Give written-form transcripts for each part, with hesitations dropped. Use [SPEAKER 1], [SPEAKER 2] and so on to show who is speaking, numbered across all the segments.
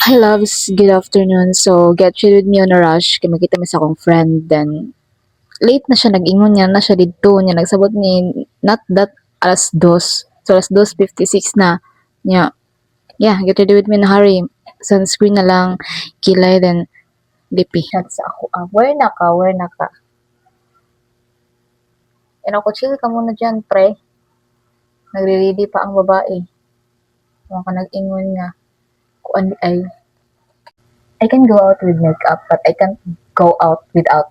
[SPEAKER 1] Hi loves, good afternoon. So, get ready with me on a rush. Kaya makita mi sa akong friend. Then, late na siya. Nag-ingon niya na siya dito. Niya nagsabot ni, not that, alas dos. So, alas 2:56 na. Niya, yeah, get ready with me na hurry. Sunscreen na lang, kilay, then, lipi. Shots sa ako. Where na ka? Where na ka? Yan ako, chill ka muna dyan, pre. Nagre-ready pa ang babae. Mga ka nag-ingon nga. Kung ay, I can go out with makeup, but I can't go out without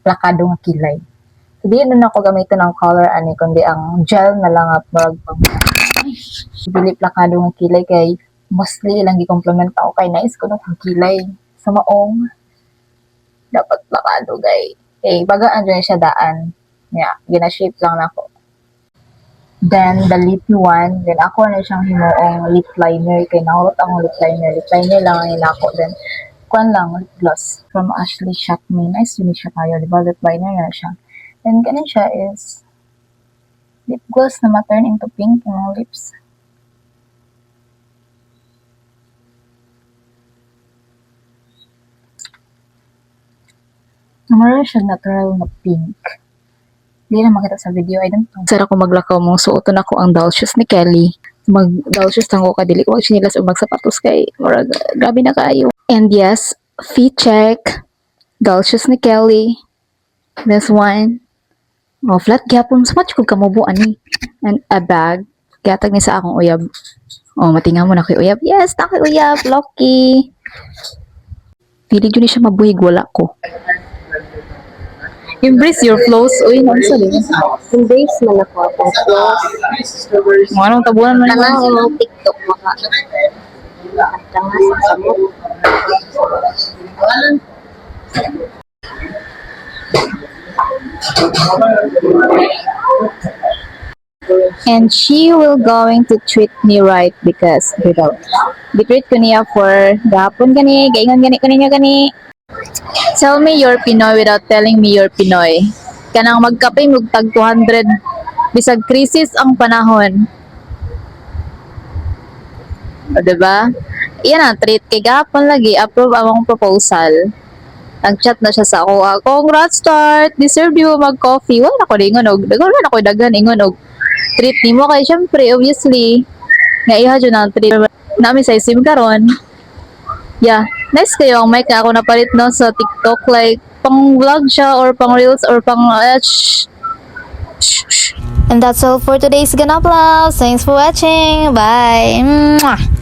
[SPEAKER 1] plakado nga kilay. Hindi na ako gamiton ng color ani kundi ang gel na lang at murag pang dili plakado nga kilay kay mostly lang gi-compliment ako kay nice ko ng kilay sa maong dapat plakado gay. Kay bagaan dyan siya daan. Yeah, gina-shape lang nako. Then the lippy one, then ako na siyang himuong lip liner kay nahurot ang lip liner. Lip liner lang ang nako then kuan lang lip gloss from Ashley Shop Me. Nice yun siya kayo, di ba? Lip liner na siya. And ganun siya is lip gloss na ma-turn into pink yung lips. Meron siya natural na pink. Hindi na makita sa video. I don't know. Sara ko maglakaw mong suoton ako ang doll shoes ni Kelly. Mag doll shoes lang ko kadili. Huwag sinilas o magsapatos kay murag grabe na kayo. And yes, feet check. Doll shoes ni Kelly. This one. Oh, flat gyapon sa match kung kamubuan ni. And a bag. Gatag ni sa akong uyab. Oh, matinga mo na kay uyab. Yes, na kay uyab. Lucky. Pili dyan siya mabuhig. Wala ko. Embrace your flaws. Uy, nang sabi.
[SPEAKER 2] Embrace man ako ang flaws.
[SPEAKER 1] Anong tabunan mo
[SPEAKER 2] Tangan
[SPEAKER 1] na
[SPEAKER 2] yung TikTok maka. Tangan sa samot.
[SPEAKER 1] And she will going to treat me right because without treat ko niya for gapon gani, gaingon gani ko niya gani. Tell me you're Pinoy without telling me you're Pinoy. Kanang magkape mug tag 200 bisag krisis ang panahon. O, diba? Iyan ang treat kay gapon lagi approve among proposal. Nag-chat na siya sa ako. Congrats start. Deserve you mag-coffee. Wala ko ingon og. Wala ko dagan ingon og treat nimo kay syempre obviously nga iha dyan ang treat namin sa isim karon. Yeah, nice kayo ang mic na ako napalit no sa TikTok like pang vlog siya or pang reels or pang
[SPEAKER 3] And that's all for today's Ganap Love. Thanks for watching. Bye. Mwah.